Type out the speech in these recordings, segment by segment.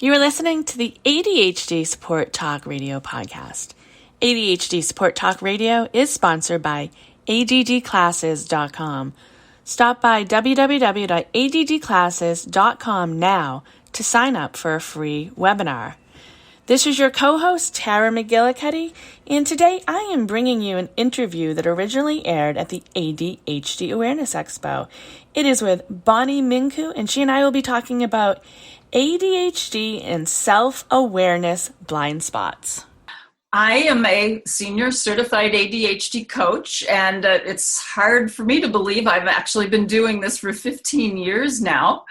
You are listening to the ADHD Support Talk Radio podcast. ADHD Support Talk Radio is sponsored by addclasses.com. Stop by www.addclasses.com now to sign up for a free webinar. This is your co-host, Tara McGillicuddy, and today I am bringing you an interview that originally aired at the ADHD Awareness Expo. It is with Bonnie Mincu, and she and I will be talking about ADHD and self-awareness blind spots. I am a Senior Certified ADHD Coach, and it's hard for me to believe I've actually been doing this for 15 years now.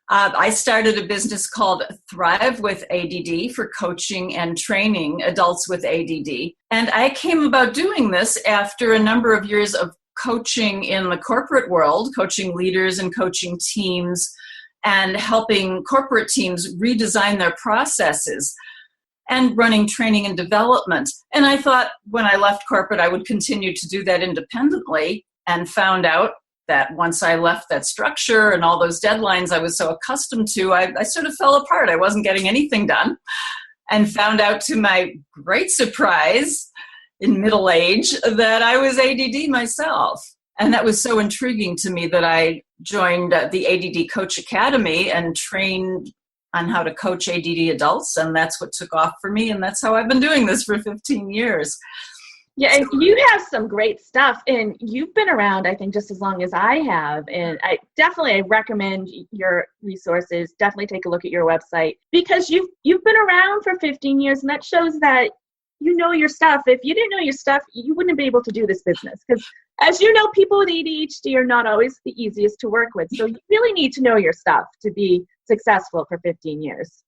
I started a business called Thrive with ADD for coaching and training adults with ADD. And I came about doing this after a number of years of coaching in the corporate world, coaching leaders and coaching teams, and helping corporate teams redesign their processes and running training and development. And I thought when I left corporate, I would continue to do that independently, and found out that once I left that structure and all those deadlines I was so accustomed to, I sort of fell apart. I wasn't getting anything done, and found out to my great surprise in middle age that I was ADD myself. And that was so intriguing to me that I joined the ADD Coach Academy and trained on how to coach ADD adults. And that's what took off for me. And that's how I've been doing this for 15 years. Yeah, and you have some great stuff, and you've been around, I think, just as long as I have. And I recommend your resources. Definitely take a look at your website, because you've been around for 15 years, and that shows that you know your stuff. If you didn't know your stuff, you wouldn't be able to do this business, because as you know, people with ADHD are not always the easiest to work with. So you really need to know your stuff to be successful for 15 years.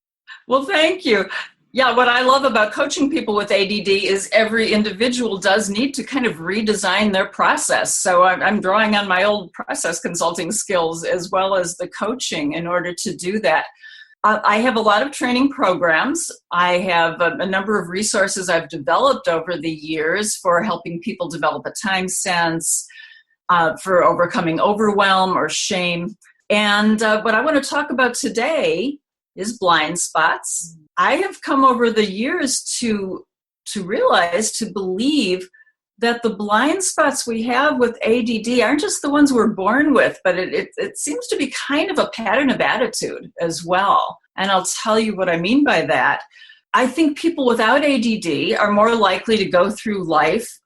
Well, thank you. Yeah, what I love about coaching people with ADD is every individual does need to kind of redesign their process. So I'm drawing on my old process consulting skills as well as the coaching in order to do that. I have a lot of training programs. I have a number of resources I've developed over the years for helping people develop a time sense, for overcoming overwhelm or shame. And what I want to talk about today is blind spots. I have come over the years to realize, to believe that the blind spots we have with ADD aren't just the ones we're born with, but it seems to be kind of a pattern of attitude as well. And I'll tell you what I mean by that. I think people without ADD are more likely to go through life,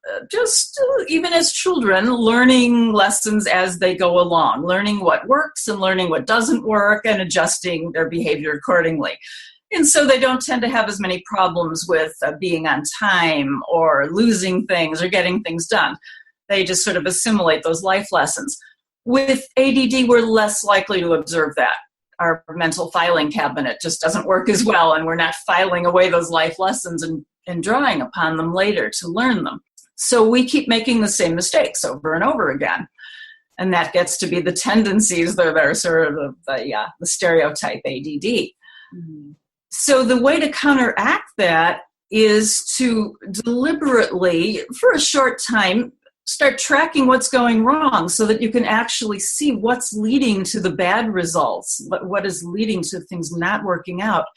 even as children, learning lessons as they go along, learning what works and learning what doesn't work and adjusting their behavior accordingly. And so they don't tend to have as many problems with being on time or losing things or getting things done. They just sort of assimilate those life lessons. With ADD, we're less likely to observe that. Our mental filing cabinet just doesn't work as well, and we're not filing away those life lessons and drawing upon them later to learn them. So we keep making the same mistakes over and over again. And that gets to be the tendencies that are sort of the stereotype ADD. Mm-hmm. So the way to counteract that is to deliberately, for a short time, start tracking what's going wrong so that you can actually see what's leading to the bad results, what is leading to things not working out.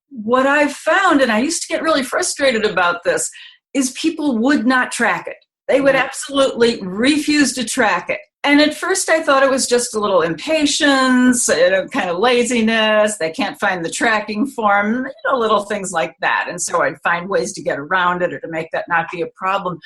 What I've found, and I used to get really frustrated about this, is people would not track it. They would absolutely refuse to track it. And at first I thought it was just a little impatience, kind of laziness. They can't find the tracking form, little things like that. And so I'd find ways to get around it or to make that not be a problem.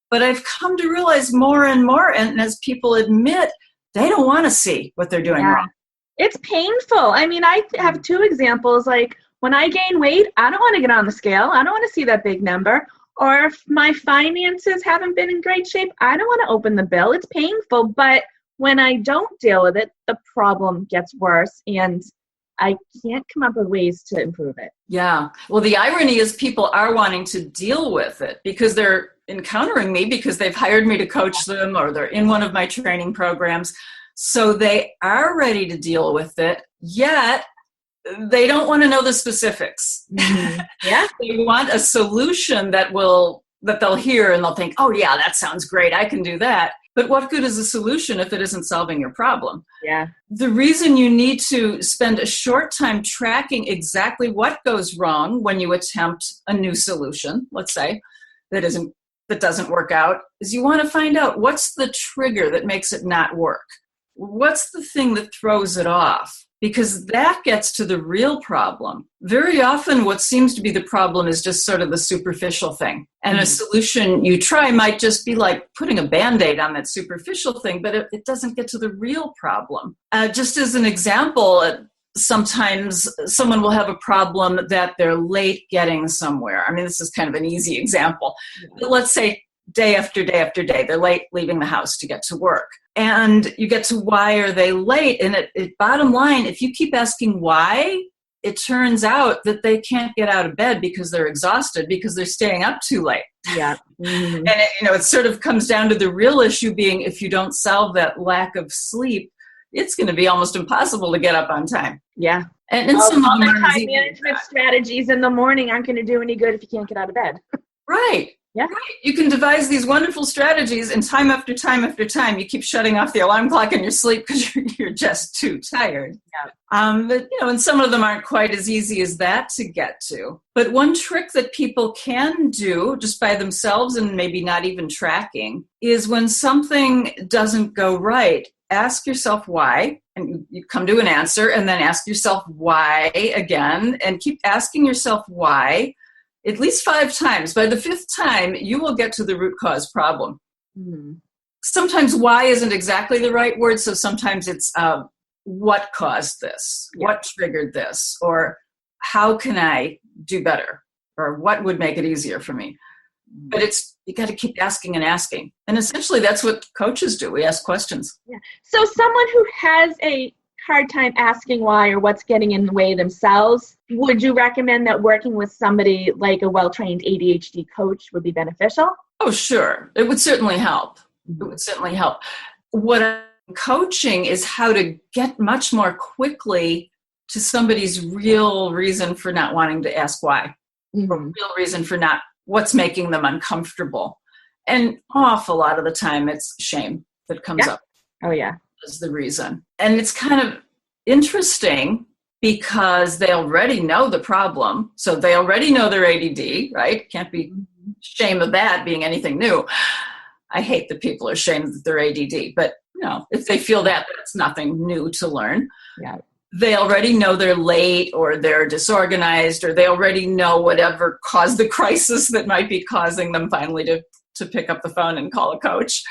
But I've come to realize more and more, and as people admit, they don't want to see what they're doing wrong. It's painful. I mean, I have two examples. Like when I gain weight, I don't want to get on the scale. I don't want to see that big number. Or if my finances haven't been in great shape, I don't want to open the bill. It's painful. But when I don't deal with it, the problem gets worse, and I can't come up with ways to improve it. Yeah. Well, the irony is people are wanting to deal with it because they're encountering me because they've hired me to coach them, or they're in one of my training programs. So they are ready to deal with it, yet they don't want to know the specifics. Mm-hmm. Yeah. They want a solution that they'll hear and they'll think, oh yeah, that sounds great. I can do that. But what good is a solution if it isn't solving your problem? Yeah. The reason you need to spend a short time tracking exactly what goes wrong when you attempt a new solution, let's say, that doesn't work out, is you want to find out what's the trigger that makes it not work. What's the thing that throws it off? Because that gets to the real problem. Very often what seems to be the problem is just sort of the superficial thing. And a solution you try might just be like putting a Band-Aid on that superficial thing, but it doesn't get to the real problem. Just as an example, sometimes someone will have a problem that they're late getting somewhere. I mean, this is kind of an easy example. But let's say day after day after day, they're late leaving the house to get to work. And you get to why are they late? And bottom line, if you keep asking why, it turns out that they can't get out of bed because they're exhausted because they're staying up too late. Yeah. Mm-hmm. And it sort of comes down to the real issue being if you don't solve that lack of sleep, it's going to be almost impossible to get up on time. Yeah. And some of the time management strategies in the morning aren't going to do any good if you can't get out of bed. Right. Yeah. Right. You can devise these wonderful strategies, and time after time after time, you keep shutting off the alarm clock in your sleep because you're just too tired. Yeah. But and some of them aren't quite as easy as that to get to. But one trick that people can do just by themselves and maybe not even tracking is when something doesn't go right, ask yourself why, and you come to an answer, and then ask yourself why again, and keep asking yourself why. At least 5 times. By the 5th time, you will get to the root cause problem. Mm-hmm. Sometimes why isn't exactly the right word, so sometimes it's what caused this, what triggered this, or how can I do better, or what would make it easier for me. But you got to keep asking and asking. And essentially that's what coaches do. We ask questions. Yeah. So someone who has a hard time asking why or what's getting in the way themselves, would you recommend that working with somebody like a well-trained ADHD coach would be beneficial? Oh, sure. It would certainly help. It would certainly help. What I'm coaching is how to get much more quickly to somebody's real reason for not wanting to ask why, or real reason for not what's making them uncomfortable. And an awful lot of the time it's shame that comes up. Oh, yeah. Is the reason. And it's kind of interesting because they already know the problem. So they already know they're ADD, right? Can't be shame of that being anything new. I hate that people are ashamed that they're ADD, but if they feel that, that's nothing new to learn. Yeah. They already know they're late or they're disorganized, or they already know whatever caused the crisis that might be causing them finally to pick up the phone and call a coach.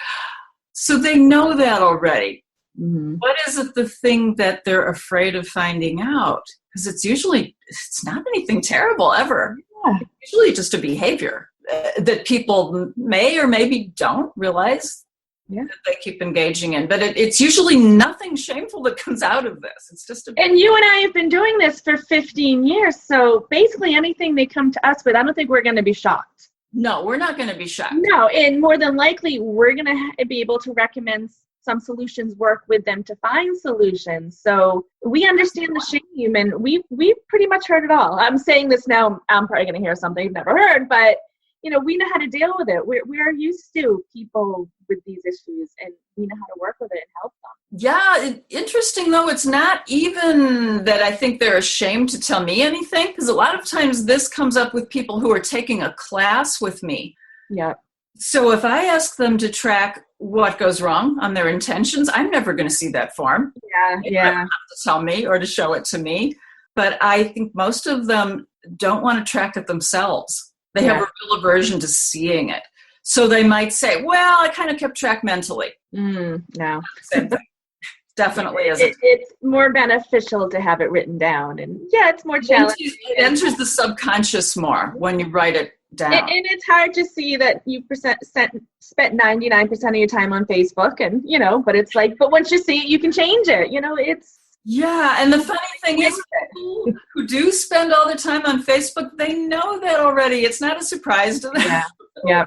So they know that already. Mm-hmm. What is it, the thing that they're afraid of finding out? Because it's not anything terrible ever. Yeah. It's usually just a behavior that people may or maybe don't realize that they keep engaging in. But it's usually nothing shameful that comes out of this. It's just and you and I have been doing this for 15 years. So basically anything they come to us with, I don't think we're going to be shocked. No, we're not going to be shocked. No, and more than likely, we're going to be able to recommend some solutions, work with them to find solutions. So we understand the shame, and we've pretty much heard it all. I'm saying this now, I'm probably going to hear something you've never heard, but we know how to deal with it. We're used to people with these issues, and we know how to work with it and help them. Yeah, interesting though, it's not even that I think they're ashamed to tell me anything, because a lot of times this comes up with people who are taking a class with me. Yeah. So if I ask them to track what goes wrong on their intentions, I'm never going to see that form. Yeah. They don't have to tell me or to show it to me. But I think most of them don't want to track it themselves. They have a real aversion to seeing it. So they might say, well, I kind of kept track mentally. No. Same thing. Definitely isn't. It's more beneficial to have it written down. And it's more challenging. It enters the subconscious more when you write it down. And it's hard to see that you spent 99% of your time on Facebook, and but it's like, but once you see it, you can change it. It's and the funny thing is, people who do spend all their time on Facebook, they know that already. It's not a surprise to them. Yeah.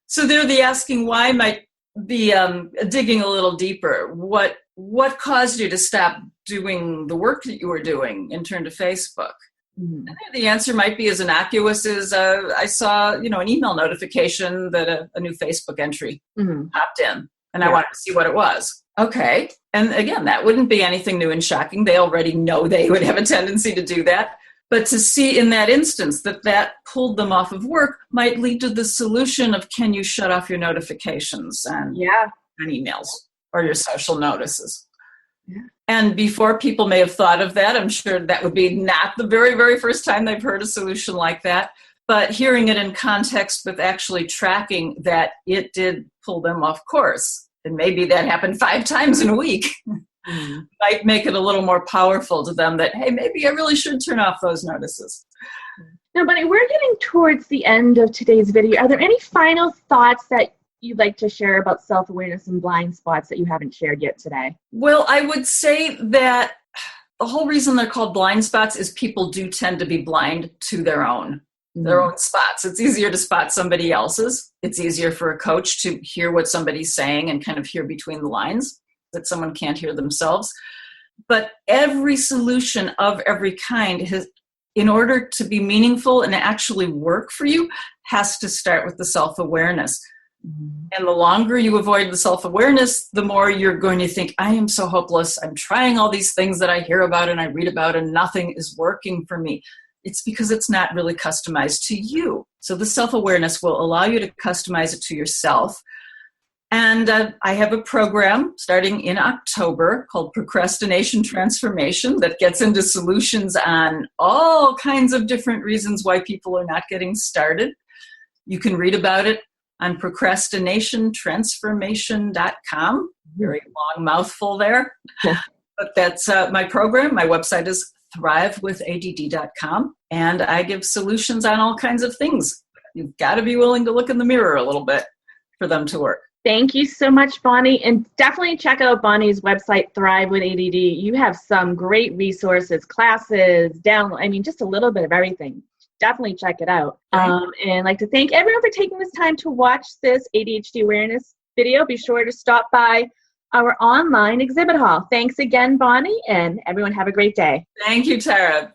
So they're the asking why might be digging a little deeper. What caused you to stop doing the work that you were doing and turn to Facebook? Mm-hmm. The answer might be as innocuous as I saw, an email notification that a new Facebook entry popped in, and I wanted to see what it was. Okay. And again, that wouldn't be anything new and shocking. They already know they would have a tendency to do that. But to see in that instance that pulled them off of work might lead to the solution of, can you shut off your notifications and emails or your social notices? Yeah. And before people may have thought of that, I'm sure that would be not the very, very first time they've heard a solution like that. But hearing it in context with actually tracking that it did pull them off course, and maybe that happened 5 times in a week, might make it a little more powerful to them that, hey, maybe I really should turn off those notices. Now, Bonnie, we're getting towards the end of today's video. Are there any final thoughts that you'd like to share about self-awareness and blind spots that you haven't shared yet today? Well, I would say that the whole reason they're called blind spots is people do tend to be blind to their own spots. It's easier to spot somebody else's. It's easier for a coach to hear what somebody's saying and kind of hear between the lines that someone can't hear themselves. But every solution of every kind has, in order to be meaningful and actually work for you, has to start with the self-awareness. And the longer you avoid the self-awareness, the more you're going to think, I am so hopeless. I'm trying all these things that I hear about and I read about and nothing is working for me. It's because it's not really customized to you. So the self-awareness will allow you to customize it to yourself. And I have a program starting in October called Procrastination Transformation that gets into solutions on all kinds of different reasons why people are not getting started. You can read about it on procrastinationtransformation.com. Very long mouthful there. But that's my program. My website is thrivewithadd.com. And I give solutions on all kinds of things. You've got to be willing to look in the mirror a little bit for them to work. Thank you so much, Bonnie. And definitely check out Bonnie's website, Thrive with ADD. You have some great resources, classes, just a little bit of everything. Definitely check it out. And I'd like to thank everyone for taking this time to watch this ADHD awareness video. Be sure to stop by our online exhibit hall. Thanks again, Bonnie, and everyone have a great day. Thank you, Tara.